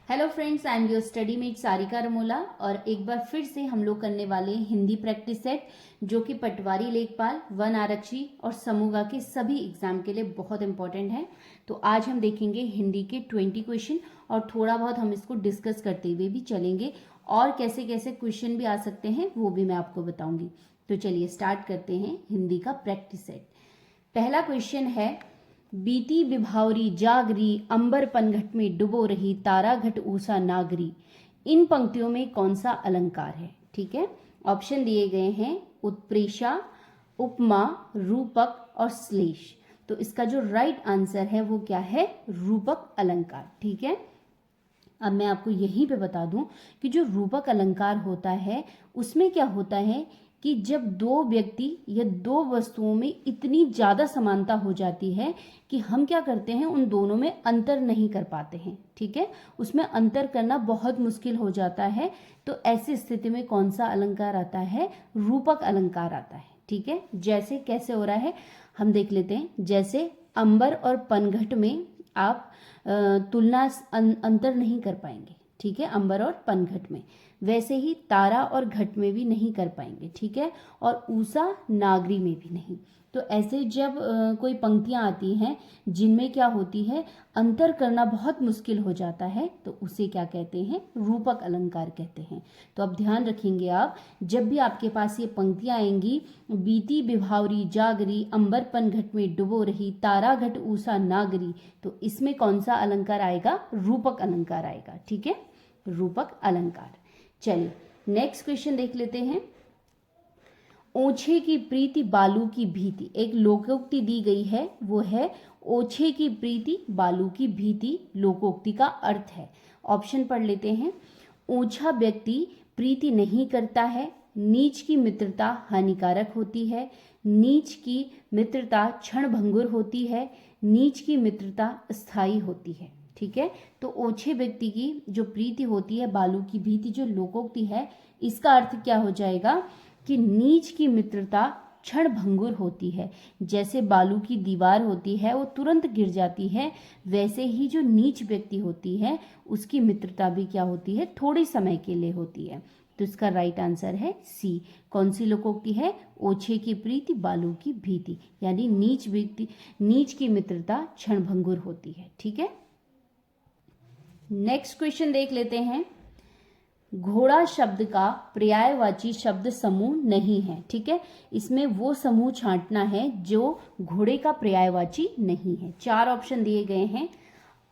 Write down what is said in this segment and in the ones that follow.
Hello friends, I am your study mate Sarika Ramola और एक बार फिर से हम लोग करने वाले हैं हिंदी प्रैक्टिस सेट, जो कि पटवारी लेखपाल, वन आरक्षी और समूह के सभी एग्जाम के लिए बहुत इंपॉर्टेंट है। तो आज हम देखेंगे हिंदी के 20 क्वेश्चन और थोड़ा बहुत हम इसको डिस्कस करते हुए भी चलेंगे और कैसे कैसे क्वेश्चन भी आ सकते हैं वो भी मैं आपको बताऊंगी। तो चलिए स्टार्ट करते हैं हिंदी का प्रैक्टिस सेट। पहला क्वेश्चन है, बीती बिभावरी जागरी अंबर पनघट में डुबो रही तारा घट ऊषा नागरी। इन पंक्तियों में कौन सा अलंकार है? ठीक है, ऑप्शन दिए गए हैं उत्प्रेक्षा, उपमा, रूपक और श्लेष। तो इसका जो राइट आंसर है वो क्या है? रूपक अलंकार। ठीक है, अब मैं आपको यहीं पे बता दूं कि जो रूपक अलंकार होता है उसमें क्या होता है कि जब दो व्यक्ति या दो वस्तुओं में इतनी ज़्यादा समानता हो जाती है कि हम क्या करते हैं, उन दोनों में अंतर नहीं कर पाते हैं। ठीक है, उसमें अंतर करना बहुत मुश्किल हो जाता है। तो ऐसी स्थिति में कौन सा अलंकार आता है? रूपक अलंकार आता है। ठीक है, जैसे कैसे हो रहा है हम देख लेते हैं। जैसे अंबर और पनघट में आप तुलना अंतर नहीं कर पाएंगे। ठीक है, अंबर और पनघट में, वैसे ही तारा और घट में भी नहीं कर पाएंगे। ठीक है, और ऊषा नागरी में भी नहीं। तो ऐसे जब कोई पंक्तियां आती हैं जिनमें क्या होती है, अंतर करना बहुत मुश्किल हो जाता है, तो उसे क्या कहते हैं? रूपक अलंकार कहते हैं। तो अब ध्यान रखेंगे आप, जब भी आपके पास ये पंक्तियां आएंगी, बीती बिभावरी जागरी अंबर पनघट में डुबो रही तारा घट ऊषा नागरी, तो इसमें कौन सा अलंकार आएगा? रूपक अलंकार आएगा। ठीक है, रूपक अलंकार। चलिए नेक्स्ट क्वेश्चन देख लेते हैं। ओछे की प्रीति बालू की भीति, एक लोकोक्ति दी गई है, वो है ओछे की प्रीति बालू की भीति। लोकोक्ति का अर्थ है, ऑप्शन पढ़ लेते हैं। ओछा व्यक्ति प्रीति नहीं करता है, नीच की मित्रता हानिकारक होती है, नीच की मित्रता क्षणभंगुर होती है, नीच की मित्रता स्थायी होती है। ठीक है, तो ओछे व्यक्ति की जो प्रीति होती है, बालू की भीति जो लोकोक्ति है, इसका अर्थ क्या हो जाएगा कि नीच की मित्रता क्षण भंगुर होती है। जैसे बालू की दीवार होती है वो तुरंत गिर जाती है, वैसे ही जो नीच व्यक्ति होती है उसकी मित्रता भी क्या होती है? थोड़े समय के लिए होती है। तो इसका राइट आंसर है सी। कौन सी लोकोक्ति है? ओछे की प्रीति बालू की भीति, यानी नीच की मित्रता क्षण भंगुर होती है। ठीक है, नेक्स्ट क्वेश्चन देख लेते हैं। घोड़ा शब्द का पर्यायवाची शब्द समूह नहीं है। ठीक है, इसमें वो समूह छांटना है जो घोड़े का पर्यायवाची नहीं है। चार ऑप्शन दिए गए हैं,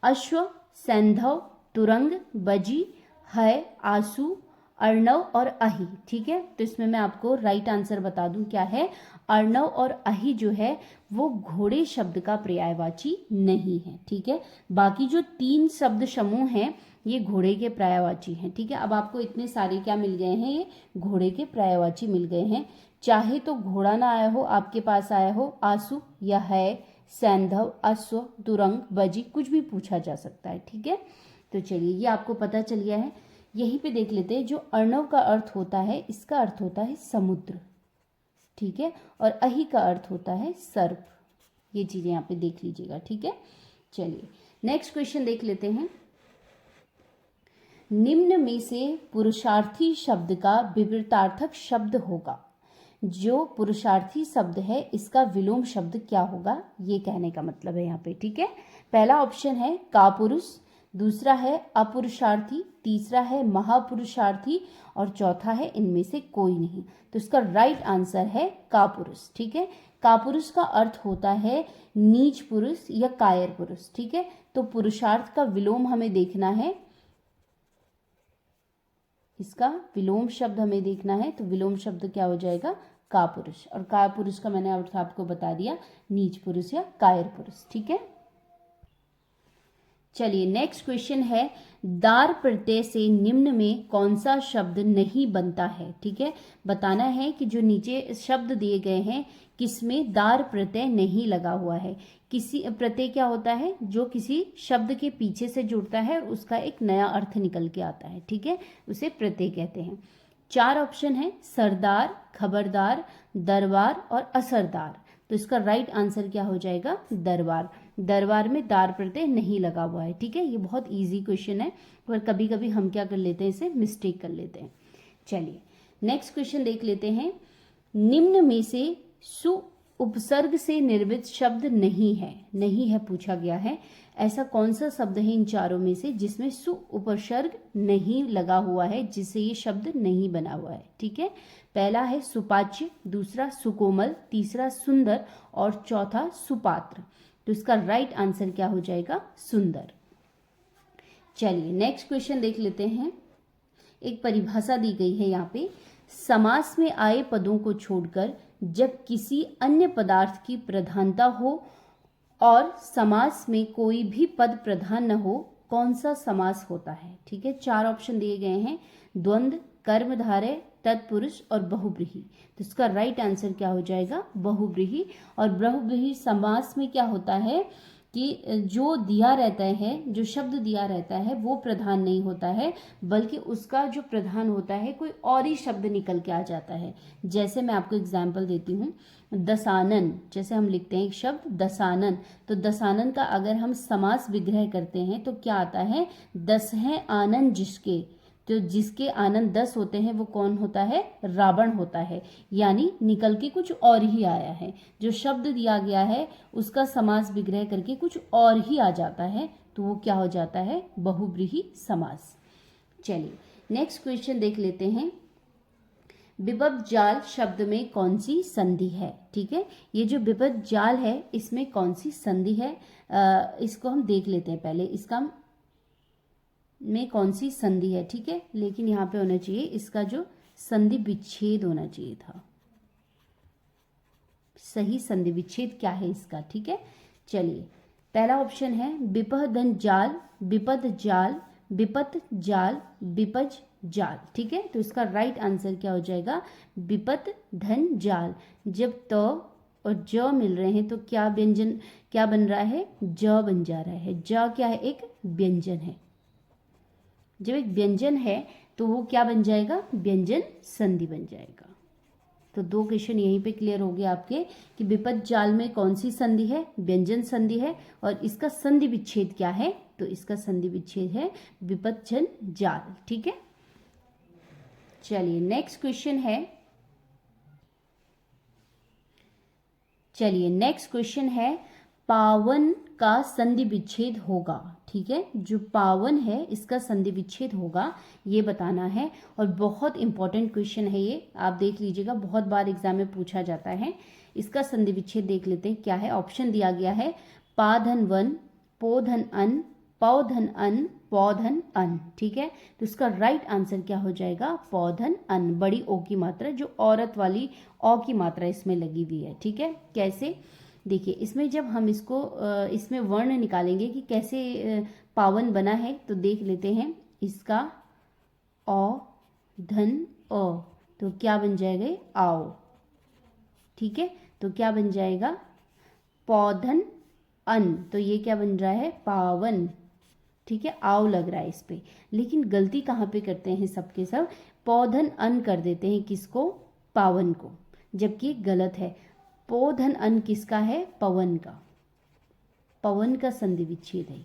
अश्व, सैंधव, तुरंग, बजी, है, आंसू, अर्णव और अहि। ठीक है, तो इसमें मैं आपको राइट आंसर बता दूं क्या है। अर्णव और अहि जो है वो घोड़े शब्द का पर्यायवाची नहीं है। ठीक है, बाकी जो तीन शब्द समूह हैं ये घोड़े के पर्यायवाची हैं। ठीक है, अब आपको इतने सारे क्या मिल गए हैं? ये घोड़े के पर्यायवाची मिल गए हैं। चाहे तो घोड़ा ना आया हो, आपके पास आया हो आंसू या है, सैंधव, अश्व, तुरंग, बजी, कुछ भी पूछा जा सकता है। ठीक है, तो चलिए ये आपको पता चल गया है। यहीं पे देख लेते हैं, जो अर्णव का अर्थ होता है इसका अर्थ होता है समुद्र। ठीक है, और अहि का अर्थ होता है सर्प। ये चीजें यहाँ पे देख लीजिएगा। ठीक है, चलिए नेक्स्ट क्वेश्चन देख लेते हैं। निम्न में से पुरुषार्थी शब्द का विपरीतार्थक शब्द होगा। जो पुरुषार्थी शब्द है इसका विलोम शब्द क्या होगा, ये कहने का मतलब है यहाँ पे। ठीक है, पहला ऑप्शन है कापुरुष, दूसरा है अपुरुषार्थी, तीसरा है महापुरुषार्थी और चौथा है इनमें से कोई नहीं। तो इसका राइट आंसर है कापुरुष। ठीक है, कापुरुष का अर्थ होता है नीच पुरुष या कायर पुरुष। ठीक है, तो पुरुषार्थ का विलोम हमें देखना है, इसका विलोम शब्द हमें देखना है। तो विलोम शब्द क्या हो जाएगा? कापुरुष। और कापुरुष का मैंने अर्थ आपको बता दिया, नीच पुरुष या कायर पुरुष। ठीक है, चलिए नेक्स्ट क्वेश्चन है, दार प्रत्यय से निम्न में कौन सा शब्द नहीं बनता है? ठीक है, बताना है कि जो नीचे शब्द दिए गए हैं किसमें दार प्रत्यय नहीं लगा हुआ है। किसी प्रत्यय क्या होता है? जो किसी शब्द के पीछे से जुड़ता है और उसका एक नया अर्थ निकल के आता है। ठीक है, उसे प्रत्यय कहते हैं। चार ऑप्शन है, सरदार, खबरदार, दरबार और असरदार। तो इसका राइट आंसर क्या हो जाएगा? दरबार। दरबार में दार प्रत्यय नहीं लगा हुआ है। ठीक है, ये बहुत इजी क्वेश्चन है, पर कभी कभी हम क्या कर लेते हैं, इसे मिस्टेक कर लेते हैं। चलिए नेक्स्ट क्वेश्चन देख लेते हैं। निम्न में से सु उपसर्ग से निर्मित शब्द नहीं है पूछा गया है। ऐसा कौन सा शब्द है इन चारों में से जिसमें सु उपसर्ग नहीं लगा हुआ है, जिससे ये शब्द नहीं बना हुआ है। ठीक है, पहला है सुपाच्य, दूसरा सुकोमल, तीसरा सुंदर और चौथा सुपात्र। तो इसका राइट आंसर क्या हो जाएगा, सुंदर। चलिए नेक्स्ट क्वेश्चन देख लेते हैं। एक परिभाषा दी गई है यहाँ पे, समास में आए पदों को छोड़कर जब किसी अन्य पदार्थ की प्रधानता हो और समास में कोई भी पद प्रधान न हो, कौन सा समास होता है। ठीक है, 4 ऑप्शन दिए गए हैं, द्वंद्व, कर्मधारय, तत्पुरुष और बहुव्रीहि। तो इसका राइट आंसर क्या हो जाएगा, बहुव्रीहि। और बहुव्रीहि समास में क्या होता है कि जो दिया रहता है, जो शब्द दिया रहता है वो प्रधान नहीं होता है, बल्कि उसका जो प्रधान होता है कोई और ही शब्द निकल के आ जाता है। जैसे मैं आपको एग्जाम्पल देती हूँ, दसानन, जैसे हम लिखते हैं एक शब्द दसानन, तो दसानन का अगर हम समास विग्रह करते हैं तो क्या आता है, 10 हैं आनंद जिसके, तो जिसके आनंद 10 होते हैं वो कौन होता है, रावण होता है। यानी निकल के कुछ और ही आया है, जो शब्द दिया गया है उसका समास विग्रह करके कुछ और ही आ जाता है, तो वो क्या हो जाता है, बहुव्रीहि समास। चलिए नेक्स्ट क्वेश्चन देख लेते हैं। विपद जाल शब्द में कौन सी संधि है। ठीक है, ये जो विपद जाल है इसमें कौन सी संधि है, इसको हम देख लेते हैं पहले, इसका में कौन सी संधि है। ठीक है, लेकिन यहाँ पे होना चाहिए इसका जो संधि विच्छेद होना चाहिए था, सही संधि विच्छेद क्या है इसका। ठीक है, चलिए पहला ऑप्शन है विपदन जाल, विपद जाल, विपत जाल, विपज जाल। ठीक है, तो इसका राइट आंसर क्या हो जाएगा, विपत धन जाल। जब त और ज मिल रहे हैं तो क्या व्यंजन, क्या बन रहा है, ज बन जा रहा है। ज क्या है, एक व्यंजन है। जब एक व्यंजन है तो वो क्या बन जाएगा, व्यंजन संधि बन जाएगा। तो 2 क्वेश्चन यहीं पे क्लियर हो गए आपके कि विपद जाल में कौन सी संधि है, व्यंजन संधि है, और इसका संधि विच्छेद क्या है, तो इसका संधि विच्छेद है विपज्जन जाल। ठीक है, चलिए नेक्स्ट क्वेश्चन है। चलिए नेक्स्ट क्वेश्चन है, पावन का संधि विच्छेद होगा। ठीक है, जो पावन है इसका संधि विच्छेद होगा, ये बताना है। और बहुत इंपॉर्टेंट क्वेश्चन है ये, आप देख लीजिएगा, बहुत बार एग्जाम में पूछा जाता है। इसका संधि विच्छेद देख लेते हैं क्या है। ऑप्शन दिया गया है पा धन वन, पो धन अन, पौ धन अन, पौ धन अन। ठीक है, तो इसका राइट आंसर क्या हो जाएगा, पौ धन अन। बड़ी ओ की मात्रा, जो औरत वाली औ की मात्रा इसमें लगी हुई है। ठीक है, कैसे, देखिए इसमें जब हम इसको इसमें वर्ण निकालेंगे कि कैसे पावन बना है, तो देख लेते हैं। इसका औ धन अ, तो क्या बन जाएगा, आओ। ठीक है, तो क्या बन जाएगा, पौधन अन, तो ये क्या बन रहा है, पावन। ठीक है, आओ लग रहा है इस पे, लेकिन गलती कहाँ पे करते हैं सबके सब, पौधन अन कर देते हैं किसको, पावन को, जबकि गलत है। पौधन अन किसका है, पवन का, पवन का संधि विच्छेद है।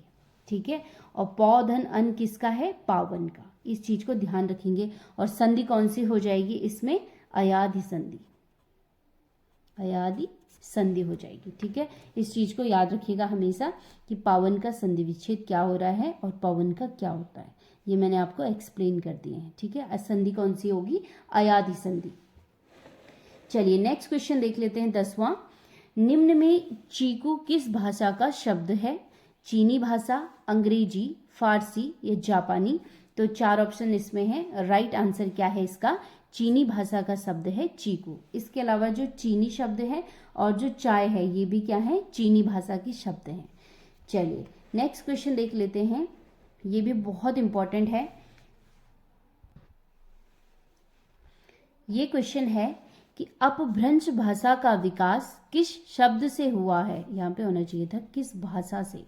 ठीक है, और पौधन अन किसका है, पावन का। इस चीज को ध्यान रखेंगे। और संधि कौन सी हो जाएगी इसमें, अयाधि संधि, अयाधि संधि हो जाएगी। ठीक है, इस चीज को याद रखिएगा हमेशा कि पावन का संधि विच्छेद क्या हो रहा है और पवन का क्या होता है, ये मैंने आपको एक्सप्लेन कर दिए हैं। ठीक है, संधि कौन सी होगी, अयाधि संधि। चलिए नेक्स्ट क्वेश्चन देख लेते हैं 10वां। निम्न में चीकू किस भाषा का शब्द है, चीनी भाषा, अंग्रेजी, फारसी या जापानी। तो 4 ऑप्शन इसमें है। राइट आंसर क्या है इसका, चीनी भाषा का शब्द है चीकू। इसके अलावा जो चीनी शब्द है और जो चाय है ये भी क्या है, चीनी भाषा की शब्द हैं। चलिए नेक्स्ट क्वेश्चन देख लेते हैं, ये भी बहुत इंपॉर्टेंट है। ये क्वेश्चन है कि अपभ्रंश भाषा का विकास किस शब्द से हुआ है। यहाँ पे होना चाहिए था किस भाषा से,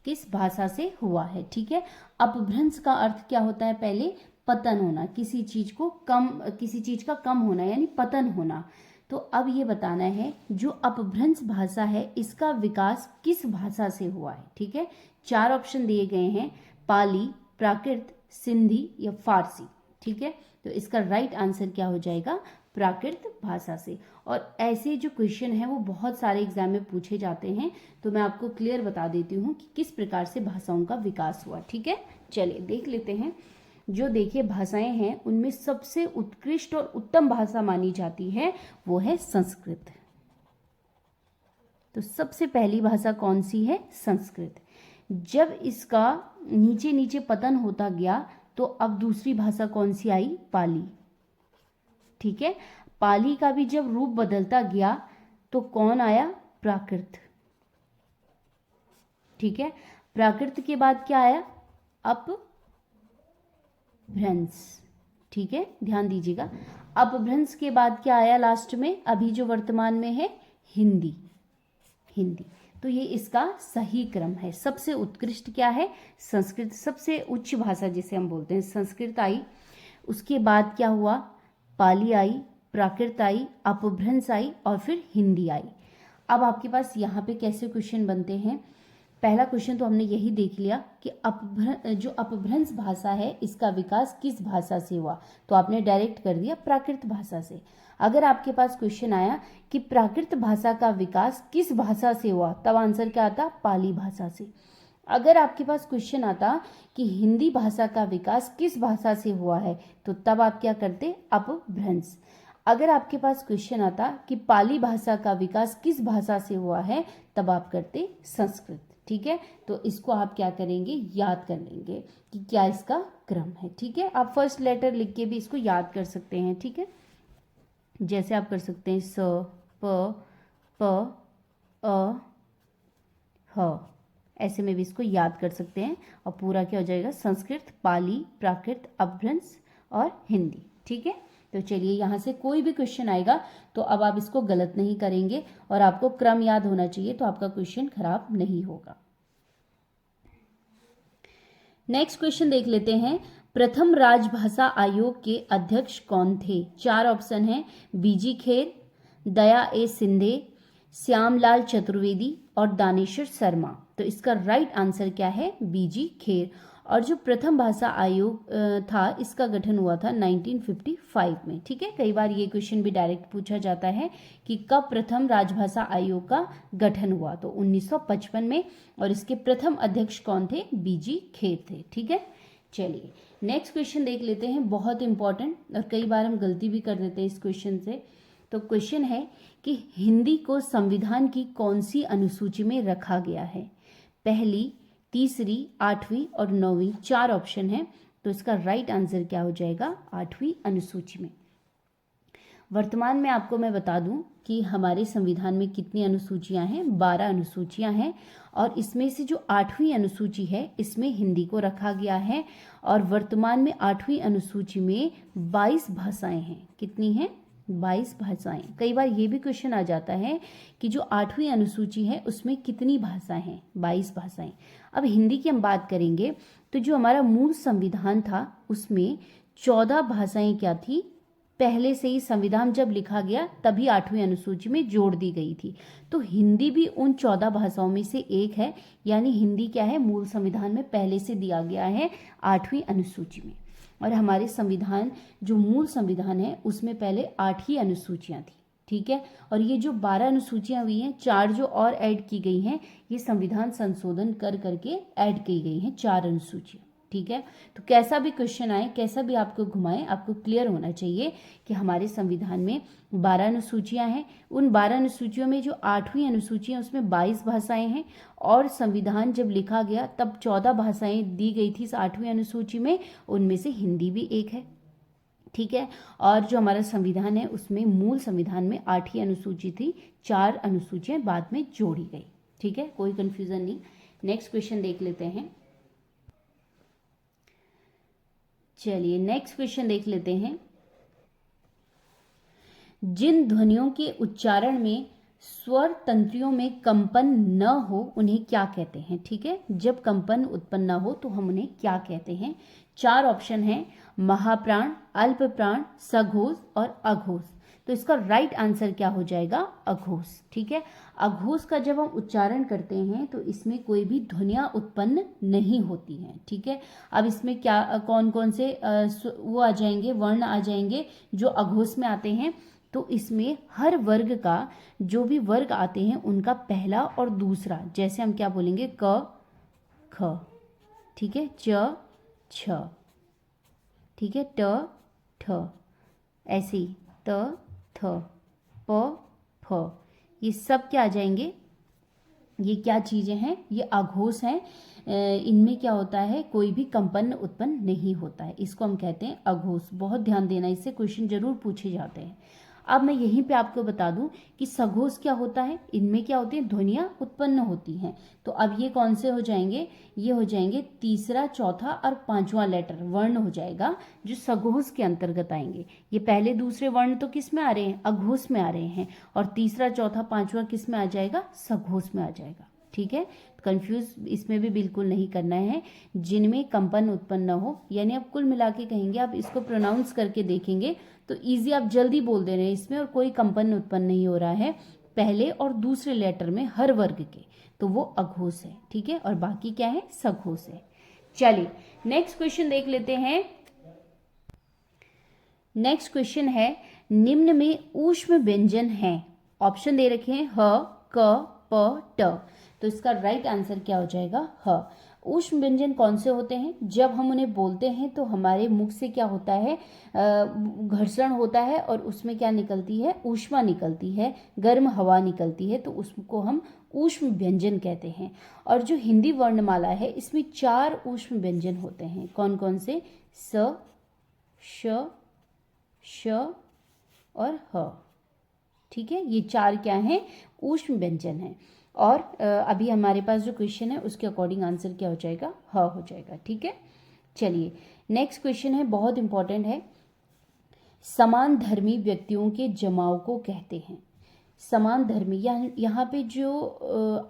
किस भाषा से हुआ है। ठीक है, अपभ्रंश का अर्थ क्या होता है, पहले पतन होना, किसी चीज को कम, किसी चीज का कम होना यानी पतन होना। तो तो अब ये बताना है जो अपभ्रंश भाषा है इसका विकास किस भाषा से हुआ है। ठीक है, 4 ऑप्शन दिए गए हैं, पाली, प्राकृत, सिंधी या फारसी। ठीक है, तो इसका राइट आंसर क्या हो जाएगा, प्राकृत भाषा से। और ऐसे जो क्वेश्चन है वो बहुत सारे एग्जाम में पूछे जाते हैं, तो मैं आपको क्लियर बता देती हूँ कि किस प्रकार से भाषाओं का विकास हुआ। ठीक है, चलिए देख लेते हैं। जो देखिए भाषाएं हैं उनमें सबसे उत्कृष्ट और उत्तम भाषा मानी जाती है वो है संस्कृत। तो सबसे पहली भाषा कौन सी है, संस्कृत। जब इसका नीचे नीचे पतन होता गया तो अब दूसरी भाषा कौन सी आई, पाली। ठीक है, पाली का भी जब रूप बदलता गया तो कौन आया, प्राकृत। ठीक है, प्राकृत के बाद क्या आया, अपभ्रंश। ठीक है, ध्यान दीजिएगा, अपभ्रंश के बाद क्या आया लास्ट में, अभी जो वर्तमान में है, हिंदी। हिंदी, तो ये इसका सही क्रम है। सबसे उत्कृष्ट क्या है, संस्कृत, सबसे उच्च भाषा जिसे हम बोलते हैं, संस्कृत आई, उसके बाद क्या हुआ, पाली आई, प्राकृत आई, अपभ्रंश आई और फिर हिंदी आई। अब आपके पास यहाँ पे कैसे क्वेश्चन बनते हैं, पहला क्वेश्चन तो हमने यही देख लिया कि जो अपभ्रंश भाषा है इसका विकास किस भाषा से हुआ, तो आपने डायरेक्ट कर दिया प्राकृत भाषा से। अगर आपके पास क्वेश्चन आया कि प्राकृत भाषा का विकास किस भाषा से हुआ, तब आंसर क्या आता, पाली भाषा से। अगर आपके पास क्वेश्चन आता कि हिंदी भाषा का विकास किस भाषा से हुआ है, तो तब आप क्या करते, अपभ्रंश। अगर आपके पास क्वेश्चन आता कि पाली भाषा का विकास किस भाषा से हुआ है, तब आप करते संस्कृत। ठीक है, तो इसको आप क्या करेंगे, याद कर लेंगे कि क्या इसका क्रम है। ठीक है, आप फर्स्ट लेटर लिख के भी इसको याद कर सकते हैं। ठीक है, जैसे आप कर सकते हैं स, प, अ, ह, ऐसे में भी इसको याद कर सकते हैं और पूरा क्या हो जाएगा, संस्कृत, पाली, प्राकृत, अपभ्रंश और हिंदी। ठीक है, तो चलिए यहाँ से कोई भी क्वेश्चन आएगा तो अब आप इसको गलत नहीं करेंगे और आपको क्रम याद होना चाहिए, तो आपका क्वेश्चन खराब नहीं होगा। नेक्स्ट क्वेश्चन देख लेते हैं, प्रथम राजभाषा आयोग के अध्यक्ष कौन थे। 4 ऑप्शन है, बीजी खेर, दया ए सिंधे, श्यामलाल चतुर्वेदी और दानेश्वर शर्मा। तो इसका राइट आंसर क्या है, बीजी खेर। और जो प्रथम भाषा आयोग था इसका गठन हुआ था 1955 में। ठीक है, कई बार ये क्वेश्चन भी डायरेक्ट पूछा जाता है कि कब प्रथम राजभाषा आयोग का गठन हुआ, तो 1955 में। और इसके प्रथम अध्यक्ष कौन थे, बीजी खेर थे। ठीक है, चलिए नेक्स्ट क्वेश्चन देख लेते हैं, बहुत इंपॉर्टेंट और कई बार हम गलती भी कर देते हैं इस क्वेश्चन से। तो क्वेश्चन है कि हिंदी को संविधान की कौन सी अनुसूची में रखा गया है, पहली, तीसरी, 8वीं और 9वीं। 4 ऑप्शन है, तो इसका राइट आंसर क्या हो जाएगा, 8वीं अनुसूची में। वर्तमान में आपको मैं बता दूं कि हमारे संविधान में कितनी अनुसूचियां हैं, 12 अनुसूचियां हैं और इसमें से जो 8वीं अनुसूची है इसमें हिंदी को रखा गया है। और वर्तमान में 8वीं अनुसूची में 22 भाषाएं हैं। कितनी हैं, 22 भाषाएं। कई बार ये भी क्वेश्चन आ जाता है कि जो 8वीं अनुसूची है उसमें कितनी भाषाएं हैं, 22 भाषाएं। अब हिंदी की हम बात करेंगे तो जो हमारा मूल संविधान था उसमें 14 भाषाएं क्या थी, पहले से ही संविधान जब लिखा गया तभी 8वीं अनुसूची में जोड़ दी गई थी। तो हिंदी भी उन 14 भाषाओं में से एक है, यानी हिंदी क्या है, मूल संविधान में पहले से दिया गया है 8वीं अनुसूची में। और हमारे संविधान, जो मूल संविधान है उसमें पहले 8 ही अनुसूचियां थी। ठीक है, और ये जो 12 अनुसूचियां हुई हैं, 4 जो और ऐड की गई हैं, ये संविधान संशोधन कर करके ऐड की गई हैं 4 अनुसूचियां। ठीक है, तो कैसा भी क्वेश्चन आए, कैसा भी आपको घुमाए, आपको क्लियर होना चाहिए कि हमारे संविधान में 12 अनुसूचियां हैं। उन 12 अनुसूचियों में जो 8वीं अनुसूची है उसमें 22 भाषाएं हैं और संविधान जब लिखा गया तब 14 भाषाएं दी गई थी इस 8वीं अनुसूची में, उनमें से हिंदी भी एक है। ठीक है, और जो हमारा संविधान है उसमें मूल संविधान में 8 ही अनुसूची थी, 4 अनुसूचियां बाद में जोड़ी गई। ठीक है, कोई कंफ्यूजन नहीं। नेक्स्ट क्वेश्चन देख लेते हैं। चलिए नेक्स्ट क्वेश्चन देख लेते हैं, जिन ध्वनियों के उच्चारण में स्वर तंत्रियों में कंपन न हो उन्हें क्या कहते हैं? ठीक है, जब कंपन उत्पन्न न हो तो हम उन्हें क्या कहते हैं? 4 ऑप्शन हैं, महाप्राण, अल्प प्राण, सघोष और अघोष। तो इसका राइट आंसर क्या हो जाएगा? अघोष। ठीक है, अघोष का जब हम उच्चारण करते हैं तो इसमें कोई भी ध्वनियां उत्पन्न नहीं होती हैं। ठीक है, अब इसमें क्या कौन कौन से वो आ जाएंगे, वर्ण आ जाएंगे जो अघोष में आते हैं? तो इसमें हर वर्ग का जो भी वर्ग आते हैं उनका पहला और दूसरा, जैसे हम क्या बोलेंगे, क ख, ठीक है, च छ, ठीक है, ट ठ, ऐसे ही त थ, प फ, ये सब क्या आ जाएंगे? ये क्या चीजें हैं? ये अघोष हैं। इनमें क्या होता है, कोई भी कंपन उत्पन्न नहीं होता है, इसको हम कहते हैं अघोष। बहुत ध्यान देना, इससे क्वेश्चन जरूर पूछे जाते हैं। अब मैं यहीं पे आपको बता दूं कि सघोष क्या होता है। इनमें क्या होती है, ध्वनियां उत्पन्न होती हैं। तो अब ये कौन से हो जाएंगे? ये हो जाएंगे तीसरा, चौथा और पांचवा लेटर वर्ण हो जाएगा जो सघोष के अंतर्गत आएंगे। ये पहले दूसरे वर्ण तो किस में आ रहे हैं? अघोष में आ रहे हैं, और तीसरा, चौथा, पांचवा किस में आ जाएगा? सघोष में आ जाएगा। ठीक है, कंफ्यूज इसमें भी बिल्कुल नहीं करना है। जिनमें कंपन उत्पन्न न हो, यानी आप कुल मिला के कहेंगे, आप इसको प्रोनाउंस करके देखेंगे तो इजी, आप जल्दी बोल दे रहे हैं इसमें, और कोई कंपन उत्पन्न नहीं हो रहा है पहले और दूसरे लेटर में हर वर्ग के, तो वो अघोष है। ठीक है, और बाकी क्या है? सघोष है। चलिए नेक्स्ट क्वेश्चन देख लेते हैं। नेक्स्ट क्वेश्चन है, निम्न में ऊष्म व्यंजन है। ऑप्शन दे रखे हैं ह, क, प, ट। तो इसका राइट आंसर क्या हो जाएगा? ह। ऊष्म व्यंजन कौन से होते हैं? जब हम उन्हें बोलते हैं तो हमारे मुख से क्या होता है, घर्षण होता है और उसमें क्या निकलती है? ऊष्मा निकलती है, गर्म हवा निकलती है, तो उसको हम ऊष्म व्यंजन कहते हैं। और जो हिंदी वर्णमाला है इसमें 4 ऊष्म व्यंजन होते हैं। कौन कौन से? स, श, श और ह। ठीक है, ये 4 क्या हैं? ऊष्म व्यंजन हैं। और अभी हमारे पास जो क्वेश्चन है उसके अकॉर्डिंग आंसर क्या हो जाएगा? ह हो जाएगा। ठीक है, चलिए नेक्स्ट क्वेश्चन है, बहुत इंपॉर्टेंट है। समान धर्मी व्यक्तियों के जमाव को कहते हैं। समान धर्मी, यहाँ पे जो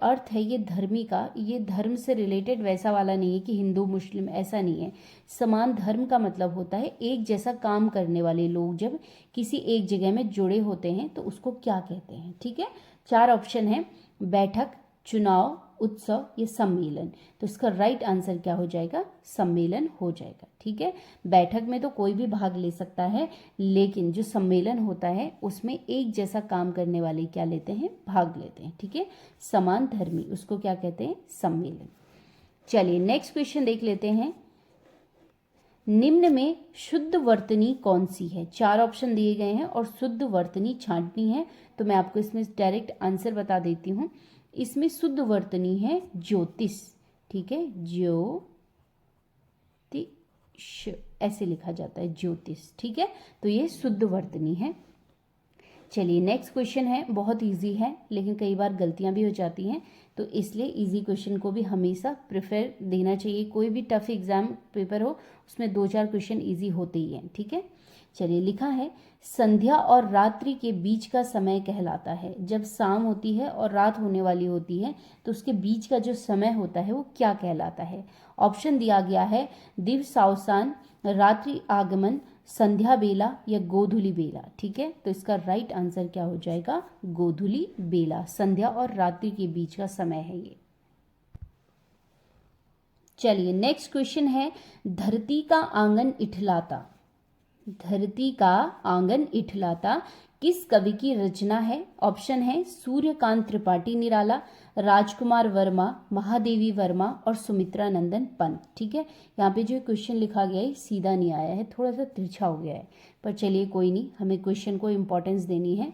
अर्थ है ये धर्मी का, ये धर्म से रिलेटेड वैसा वाला नहीं है कि हिंदू मुस्लिम, ऐसा नहीं है। समान धर्म का मतलब होता है एक जैसा काम करने वाले लोग जब किसी एक जगह में जुड़े होते हैं तो उसको क्या कहते हैं? ठीक है, 4 ऑप्शन है, बैठक, चुनाव, उत्सव या सम्मेलन। तो इसका राइट आंसर क्या हो जाएगा? सम्मेलन हो जाएगा। ठीक है, बैठक में तो कोई भी भाग ले सकता है, लेकिन जो सम्मेलन होता है उसमें एक जैसा काम करने वाले क्या लेते हैं? भाग लेते हैं। ठीक है, समान धर्मी, उसको क्या कहते हैं? सम्मेलन। चलिए नेक्स्ट क्वेश्चन देख लेते हैं। निम्न में शुद्ध वर्तनी कौन सी है? 4 ऑप्शन दिए गए हैं और शुद्ध वर्तनी छांटनी है, तो मैं आपको इसमें डायरेक्ट आंसर बता देती हूँ। इसमें शुद्ध वर्तनी है ज्योतिष। ठीक है, ज्योतिष ऐसे लिखा जाता है, ज्योतिष। ठीक है, तो ये शुद्ध वर्तनी है। चलिए नेक्स्ट क्वेश्चन है, बहुत इजी है लेकिन कई बार गलतियां भी हो जाती हैं, तो इसलिए इजी क्वेश्चन को भी हमेशा प्रेफर देना चाहिए। कोई भी टफ एग्जाम पेपर हो उसमें 2-4 क्वेश्चन इजी होते ही हैं। ठीक है, चलिए लिखा है, संध्या और रात्रि के बीच का समय कहलाता है। जब शाम होती है और रात होने वाली होती है तो उसके बीच का जो समय होता है वो क्या कहलाता है? ऑप्शन दिया गया है, दिवसावसान, रात्रि आगमन, संध्या बेला या गोधूली बेला। ठीक है, तो इसका राइट आंसर क्या हो जाएगा? गोधूली बेला। संध्या और रात्रि के बीच का समय है ये। चलिए नेक्स्ट क्वेश्चन है, धरती का आंगन इठलाता। धरती का आंगन इठलाता किस कवि की रचना है? ऑप्शन है, सूर्यकांत त्रिपाठी निराला, राजकुमार वर्मा, महादेवी वर्मा और सुमित्रा नंदन पंत। ठीक है, यहाँ पे जो क्वेश्चन लिखा गया है सीधा नहीं आया है, थोड़ा सा तिरछा हो गया है, पर चलिए कोई नहीं, हमें क्वेश्चन को इम्पोर्टेंस देनी है।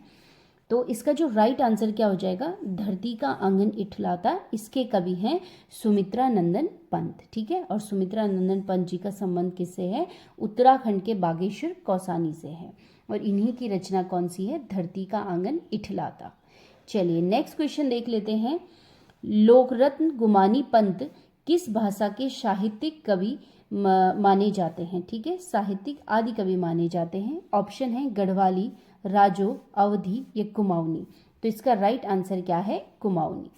तो इसका जो राइट आंसर क्या हो जाएगा? धरती का आंगन इठलाता, इसके कवि हैं सुमित्रा नंदन पंत। ठीक है, और सुमित्रा नंदन पंत जी का संबंध किससे है? उत्तराखंड के बागेश्वर कौसानी से है, और इन्हीं की रचना कौन सी है? धरती का आंगन इठलाता। चलिए नेक्स्ट क्वेश्चन देख लेते हैं। लोकरत्न गुमानी पंत किस भाषा के साहित्यिक कवि माने जाते हैं? ठीक है, साहित्यिक आदि कवि माने जाते हैं। ऑप्शन है, गढ़वाली, राजो, अवधी या कुमाऊनी। तो इसका राइट आंसर क्या है? कुमाऊनी।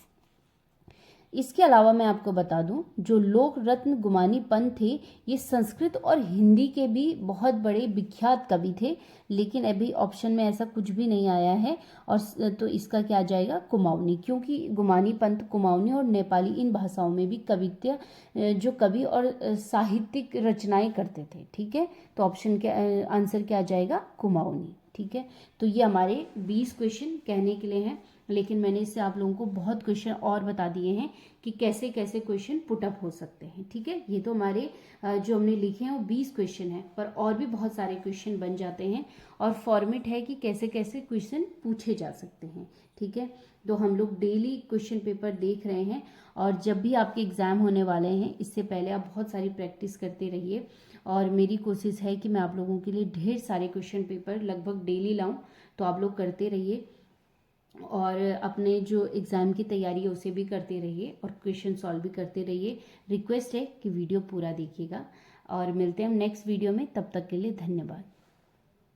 इसके अलावा मैं आपको बता दूं, जो लोक रत्न गुमानी पंत थे, ये संस्कृत और हिंदी के भी बहुत बड़े विख्यात कवि थे, लेकिन अभी ऑप्शन में ऐसा कुछ भी नहीं आया है। और तो इसका क्या आ जाएगा? कुमाऊनी, क्योंकि गुमानी पंत कुमाऊनी और नेपाली इन भाषाओं में भी कविता जो कवि और साहित्यिक रचनाएं करते थे। ठीक है, तो ऑप्शन के आंसर क्या आ जाएगा? कुमाऊनी। ठीक है, तो ये हमारे 20 क्वेश्चन कहने के लिए हैं, लेकिन मैंने इससे आप लोगों को बहुत क्वेश्चन और बता दिए हैं कि कैसे कैसे क्वेश्चन पुटअप हो सकते हैं। ठीक है, ये तो हमारे जो हमने लिखे हैं वो 20 क्वेश्चन हैं, पर और भी बहुत सारे क्वेश्चन बन जाते हैं और फॉर्मेट है कि कैसे कैसे क्वेश्चन पूछे जा सकते हैं। ठीक है, तो हम लोग डेली क्वेश्चन पेपर देख रहे हैं, और जब भी आपके एग्ज़ाम होने वाले हैं इससे पहले आप बहुत सारी प्रैक्टिस करते रहिए, और मेरी कोशिश है कि मैं आप लोगों के लिए ढेर सारे क्वेश्चन पेपर लगभग डेली लाऊं, तो आप लोग करते रहिए और अपने जो एग्ज़ाम की तैयारी है उसे भी करते रहिए और क्वेश्चन सॉल्व भी करते रहिए। रिक्वेस्ट है कि वीडियो पूरा देखिएगा, और मिलते हैं हम नेक्स्ट वीडियो में। तब तक के लिए धन्यवाद।